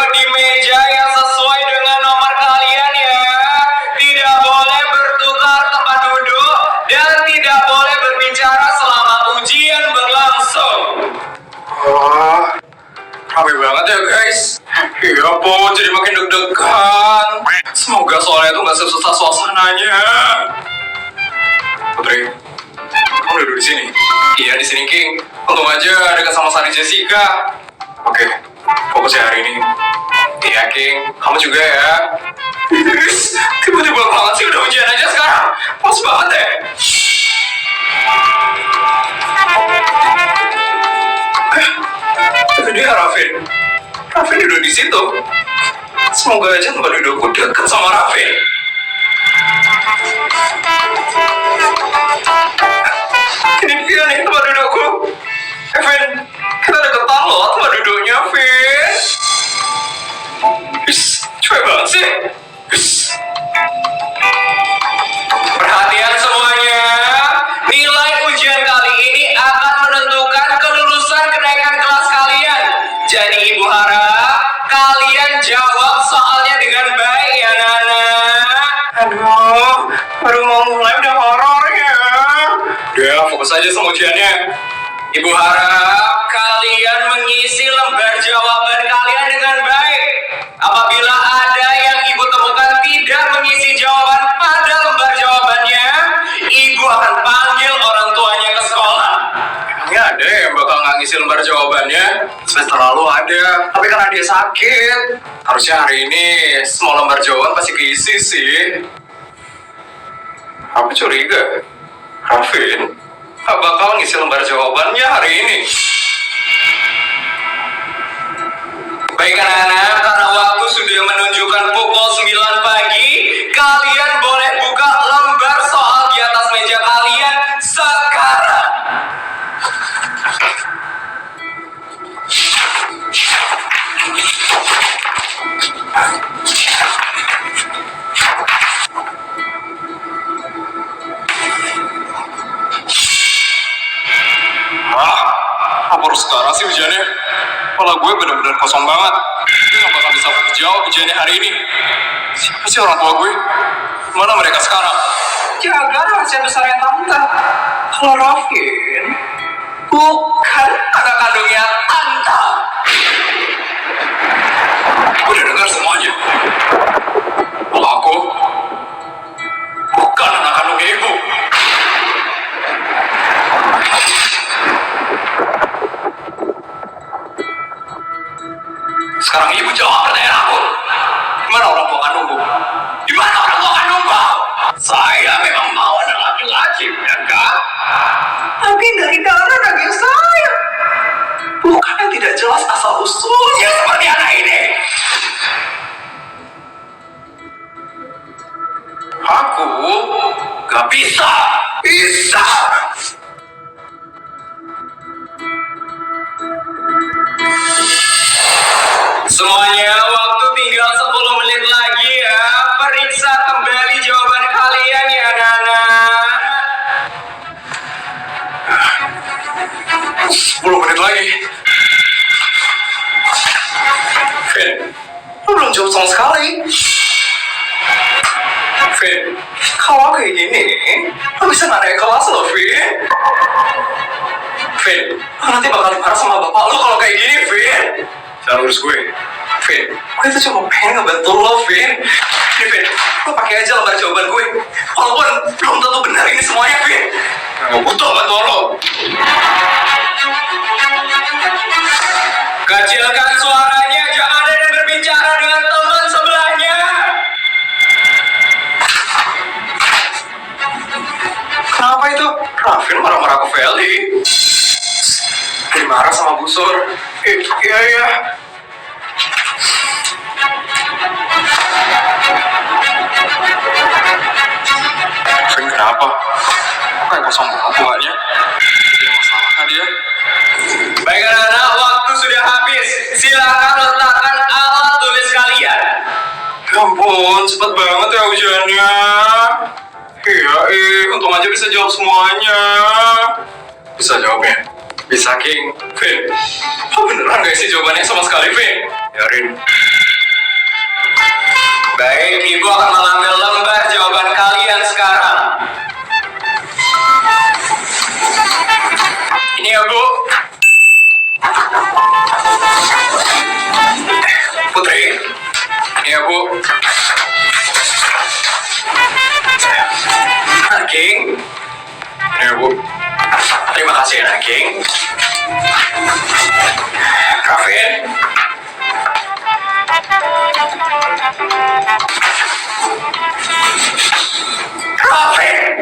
duduk di meja yang sesuai dengan nomor kalian ya. Tidak boleh bertukar tempat duduk dan tidak boleh berbicara selama ujian berlangsung. Wah, rame banget ya guys. Iya po, jadi makin deg-degan. Semoga soalnya itu nggak sesusah suasananya. Putri, kamu duduk di sini. Iya di sini King. Untung aja dekat sama Sari Jessica. Oke, fokus ya hari ini. Iya King, kamu juga ya. Tiba-tiba banget sih udah ujian aja sekarang. Pas banget deh. Itu dia Rafin. Rafin duduk di situ. Semoga aja tempat dudukku dekat sama Rafin. Ini dia nih tempat dudukku. Vin, kita deketan loh tempat duduknya, Vin. Cuek banget sih. Perhatian semuanya, nilai ujian kali ini akan menentukan kelulusan kenaikan kelas kalian. Jadi Ibu harap kalian jawab soalnya dengan baik ya Nana. Aduh, baru mau mulai udah horor ya. Udah, fokus aja sama ujiannya. Ibu harap kalian mengisi lembar jawaban kalian dengan baik. Apabila ada yang Ibu temukan tidak mengisi jawaban pada lembar jawabannya, Ibu akan panggil orang tuanya ke sekolah. Emangnya ada yang bakal nggak ngisi lembar jawabannya? Semester lalu ada, tapi karena dia sakit. Harusnya hari ini semua lembar jawaban pasti keisi sih. Aku curiga, Rafin nggak bakal ngisi lembar jawabannya hari ini. Baik anak-anak, karena waktu sudah menunjukkan pukul 9 pagi, kalian boleh buka lembar soal di atas meja kalian sekarang. Apa harus sekarang sih ujiannya? Kepala gue bener-bener kosong banget. Gue gak bakal bisa jawab ujiannya hari ini. Siapa sih orang tua gue? Mana mereka sekarang? Jaga rahasia besar yang tante. Kalau Rafin bukan anak kandungnya tante. Gue udah dengar semuanya. Kalau aku bukan anak kandungnya ibu. Sekarang ibu jawab pertanyaan aku. Dimana orang tua kandungku? Dimana orang tua kandungku? Saya memang mau anak laki-laki, bukankah? Tapi dari darah daging saya. Bukan yang tidak jelas asal usulnya seperti anak ini. Aku gak bisa. Bisa. Semuanya, waktu tinggal 10 menit lagi ya. Periksa kembali jawaban kalian ya anak-anak. 10 menit lagi. Vin, lo belum jawab sama sekali. Vin, kalau kayak gini, lo bisa nggak naik kelas lo, Vin? Vin, lo nanti bakal dimarah sama bapak lo kalau kayak gini, Vin. Jangan urus gue. Vin, gue itu cuma pengen ngebantu lo, Vin. Nih, Vin, lo pakai aja lembar jawaban gue. Walaupun belum tentu benar ini semuanya, Vin. Gak butuh bantuan lo. Kecilkan suaranya, jangan ada yang berbicara dengan teman sebelahnya. Kenapa itu? Rafin marah-marah ke Feli. Dia marah sama Bu Sur. Iya. Rafin kenapa? Kok kayak kosong banget mukanya? Ada masalah kah dia? Baik anak-anak, waktu sudah habis. Silakan letakkan alat tulis kalian. Ya ampun, cepet banget ya ujiannya. Iya, untung aja bisa jawab semuanya. Bisa jawabnya? Bisa, King. Vin, lo beneran gak sih jawabannya sama sekali, Vin? Yarin. Putri. Iya, Bu. King. Iya, Bu. Terima kasih ya, King. Kavin. Kavin.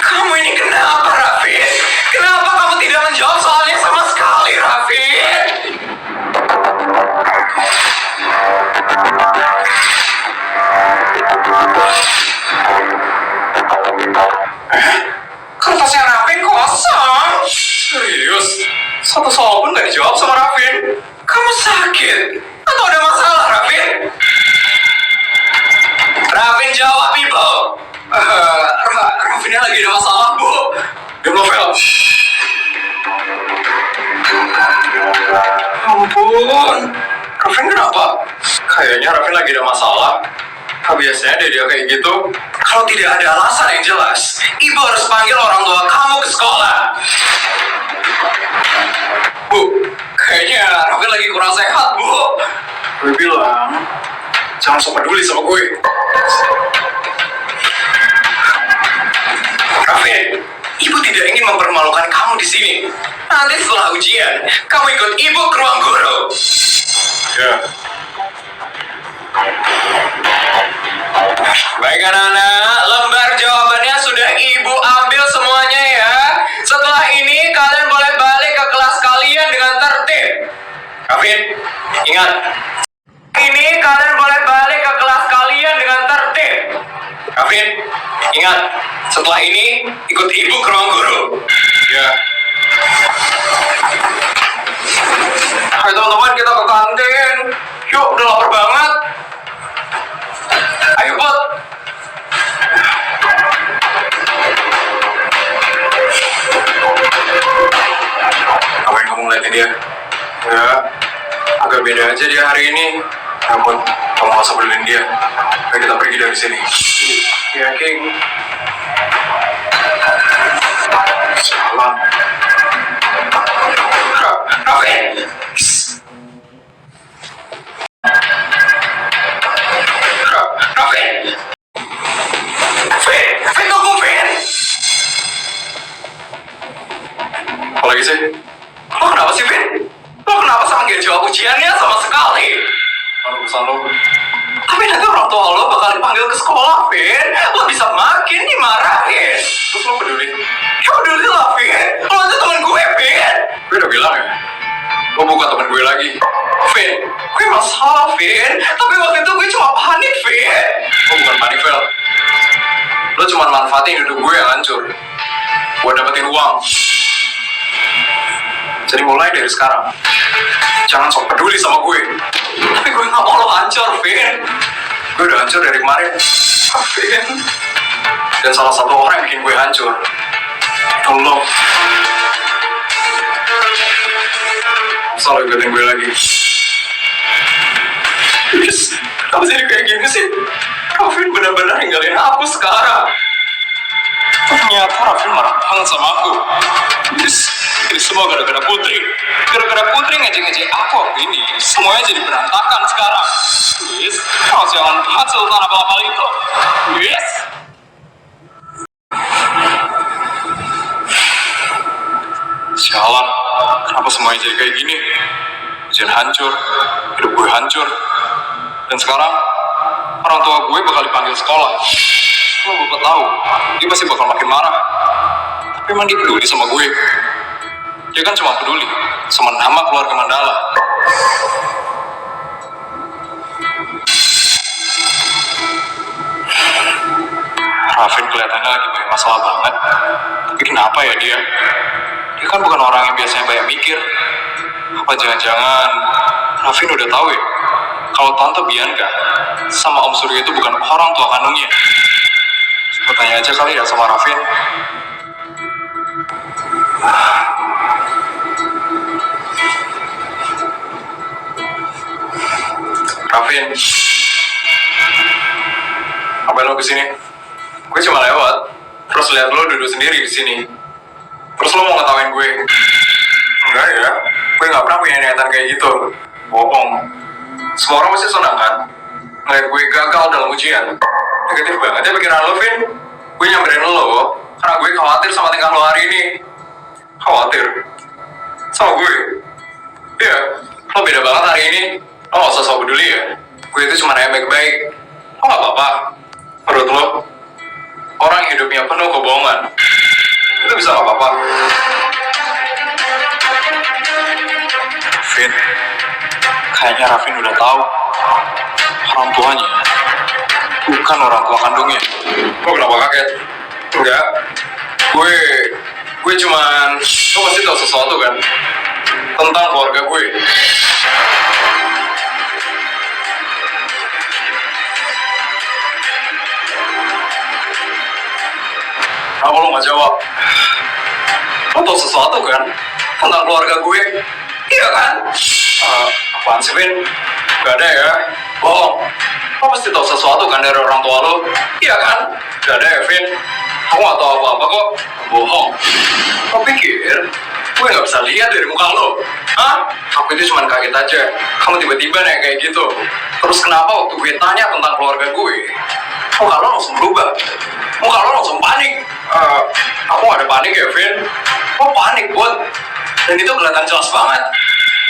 Kamu ini kenapa, Rafin? Kenapa kamu tidak menjawab soalnya sama sekali, Rafin? Kertasnya Rafin kosong. Serius? Satu soal pun gak dijawab sama Rafin. Kamu sakit? Atau ada masalah, Rafin? Rafin jawab, Ibu. Rafinnya lagi ada masalah, Bu. Ya, Novel. Ampun. Rafin kenapa? Kayaknya Rafin lagi ada masalah. Biasanya dia kayak gitu. Kalau tidak ada alasan yang jelas, Ibu harus panggil orang tua kamu ke sekolah. Bu, kayaknya Rafin lagi kurang sehat, Bu. Gue bilang, jangan sok peduli sama gue. Rafin, Ibu tidak ingin mempermalukan kamu di sini. Nanti setelah ujian, kamu ikut Ibu ke ruang guru. Ya. Baik anak-anak, lembar jawabannya sudah Ibu ambil semuanya ya. Setelah ini kalian boleh balik ke kelas kalian dengan tertib. Rafin, ingat. Ini kalian boleh balik ke kelas kalian dengan tertib. Rafin, ingat. Setelah ini ikut Ibu ke ruang guru. Ya. Hai teman-teman, kita ke kantin. Yuk, udah lapar banget. Ayo, Bot. Ngapain kamu ngeliatin dia? Enggak, agak beda aja dia hari ini. Ya, Bot, kamu gak usah peduliin dia. Ayo kita pergi dari sini. Ya, King. Salam. Rafin. Rafin. Vin, tunggu, Vin. Apa lagi sih? Lo kenapa sih, Vin? Lo kenapa sama gak jawab ujiannya sama sekali? Urusan lo. Tapi nanti orang tua lo bakal dipanggil ke sekolah, Vin. Lo bisa makin dimarahin. Terus lo peduli? Ya peduli lah, Vin. Lo itu temen gue, Vin. Gue udah bilang ya, lo bukan temen gue lagi. Vin, gue masalah, Vin. Tapi waktu itu gue cuma panik, Vin. Lo bukan panik, Vel. Lo cuma manfaatin hidup gue yang hancur buat dapetin uang. Jadi mulai dari sekarang, jangan sok peduli sama gue. Tapi gue gak mau lo hancur, Vin. Gue udah hancur dari kemarin, Vin. Dan salah satu orang yang bikin gue hancur itu lo. Masa lo ikutin gue lagi? Please, kenapa jadi kayak gini sih? Rafin benar-benar ninggalin aku sekarang. Ternyata Rafin marah banget sama aku. Ini semua gara-gara Putri. Gara-gara Putri ngejek-ngejek aku waktu ini, semuanya jadi berantakan sekarang. Please, kau jangan bahas Sultan apa-apa itu. Yes. Sialan, kenapa semuanya jadi kayak gini? Ujian hancur, hidup gue hancur. Dan sekarang, orang tua gue bakal dipanggil sekolah. Kalau bapak tahu, dia pasti bakal makin marah. Tapi emang dia peduli sama gue. Dia kan cuma peduli sama nama keluarga Mandala. Rafin kelihatannya lagi banyak masalah banget. Tapi kenapa ya dia? Dia kan bukan orang yang biasanya banyak mikir. Apa jangan-jangan Rafin udah tahu ya kalau Tante Bianca sama Om Surya itu bukan orang tua kandungnya. Coba tanya aja kali ya sama Rafin. Rafin, ngapain lo kesini? Gue cuma lewat. Terus Terus lihat lo duduk sendiri di sini. Terus lo mau ngetawain gue? Enggak ya, gue nggak pernah punya niatan kayak gitu. Bohong. Semua orang pasti senang kan ngeliat gue gagal dalam ujian. Negatif banget ya pikiran lo, Vin. Gue nyamperin lo karena gue khawatir sama tingkah lo hari ini. Khawatir sama gue? Iya, lo beda banget hari ini. Lo gak usah sok peduli ya. Gue itu cuma nanya baik-baik. Lo gak apa-apa menurut lo? Orang yang hidupnya penuh kebohongan itu bisa gak apa-apa? Vin, kayaknya Rafin udah tahu orang tuanya bukan orang tua kandungnya. Lo kenapa kaget? Enggak, gue cuman, lo pasti tahu sesuatu kan tentang keluarga gue. Kenapa lo gak jawab? Lo tahu sesuatu kan tentang keluarga gue? Iya kan? Apaan sih, Vin? Gak ada ya? Bohong. Lo pasti tahu sesuatu kan dari orang tua lo? Iya kan? Gak ada ya, Vin? Aku gak tahu apa-apa kok. Bohong. Lo pikir gue gak bisa lihat dari muka lo? Hah? Aku itu cuma kaget aja. Kamu tiba-tiba nih kayak gitu. Terus kenapa waktu gue tanya tentang keluarga gue, muka lo langsung berubah? Muka lo langsung panik. Aku gak ada panik ya, Vin. Lo panik, Bud. Dan itu kelihatan jelas banget.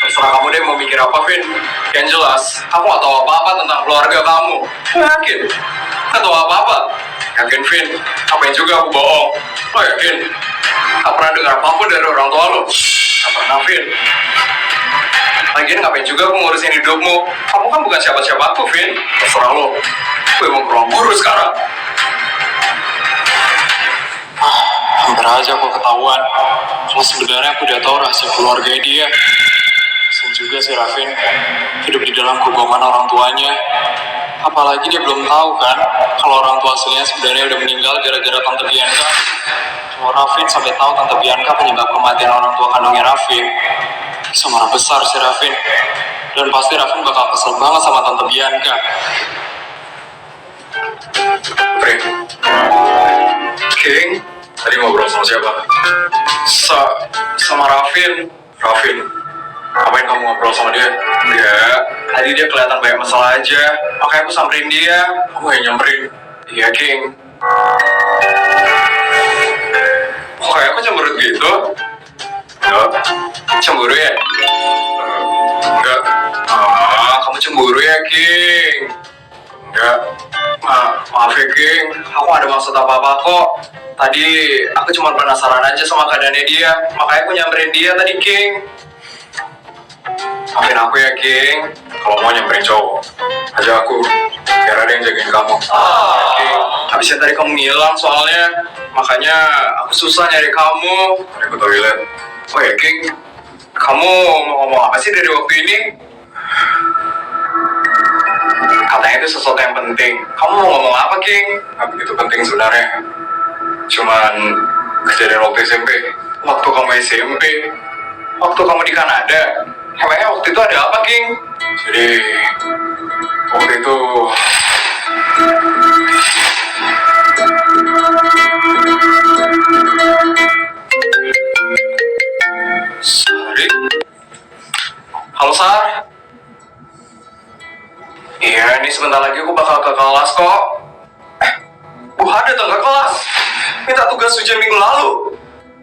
Terserah kamu deh mau mikir apa, Vin. Yang jelas, aku gak tahu apa-apa tentang keluarga kamu. Yakin? Gak tahu apa-apa? Yakin, Vin? Ngapain juga aku bohong? Lo yakin? Gak pernah dengar apapun dari orang tua lo? Gak pernah, Vin. Lagian ngapain juga aku ngurusin hidupmu? Kamu kan bukan siapa-siapa aku, Vin. Terserah lo. Gue mau ke ruang guru sekarang. Hampir aja aku ketahuan kalau sebenarnya aku udah tahu rahasia keluarga dia. Kasian juga sih Rafin hidup di dalam kebohongan orang tuanya. Apalagi dia belum tahu kan kalau orang tua aslinya sebenarnya udah meninggal gara-gara Tante Bianca. Kalau Rafin sampai tahu Tante Bianca penyebab kematian orang tua kandungnya Rafin, bisa marah besar sih Rafin. Dan pasti Rafin bakal kesel banget sama Tante Bianca. Pring, King, tadi ngobrol sama siapa? Sama Rafin. Rafin, ngapain kamu ngobrol sama dia? Enggak, tadi dia kelihatan banyak masalah aja. Makanya aku samperin dia. Kamu yang nyamperin? Iya, King. Kok kayak aku cemberut gitu? Enggak. Cemburu ya? Enggak. Kamu cemburu ya, King? Enggak. Maaf ya, King. Aku gak ada maksud apa-apa kok. Tadi aku cuma penasaran aja sama keadaannya dia. Makanya aku nyamperin dia tadi, King. Maafin aku ya, King. Kalau mau nyamperin cowok, aja aku. Biar ada yang jagain kamu. King, habisnya tadi kamu ngilang soalnya. Makanya aku susah nyari kamu. Tadi aku toilet. Oh ya, King. Kamu mau ngomong apa sih dari waktu ini? Katanya itu sesuatu yang penting. Kamu mau ngomong apa, King? Gak begitu penting sebenarnya. Cuman kejadian waktu SMP. Waktu kamu SMP. Waktu kamu di Kanada. Emangnya waktu itu ada apa, King? Jadi waktu itu Sari? Halo, Sar? Iya, ini sebentar lagi aku bakal ke kelas kok. Bu Hada datang ke kelas. Minta tugas ujian minggu lalu.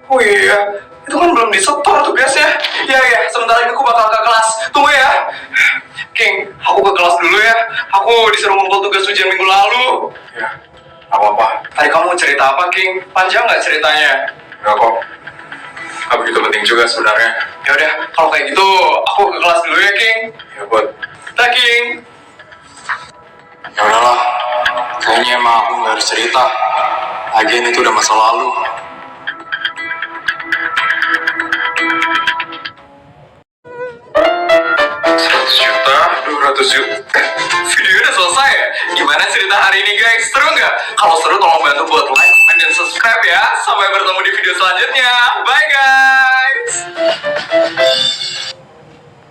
Oh iya, itu kan belum disetor tugasnya. Iya, sebentar lagi aku bakal ke kelas. Tunggu ya. King, aku ke kelas dulu ya. Aku disuruh ngumpul tugas ujian minggu lalu. Ya, apa-apa. Tadi kamu cerita apa, King? Panjang nggak ceritanya? Enggak kok. Gak begitu penting juga sebenarnya. Ya udah, kalau kayak gitu aku ke kelas dulu ya, King. Ya, buat. Dah, King. Ya udahlah, kayaknya emang aku nggak harus cerita. Lagian itu udah masa lalu. 100 juta, 200 juta. Video udah selesai ya? Gimana cerita hari ini, guys? Seru nggak? Kalau seru tolong bantu buat like, comment, dan subscribe ya. Sampai bertemu di video selanjutnya. Bye, guys.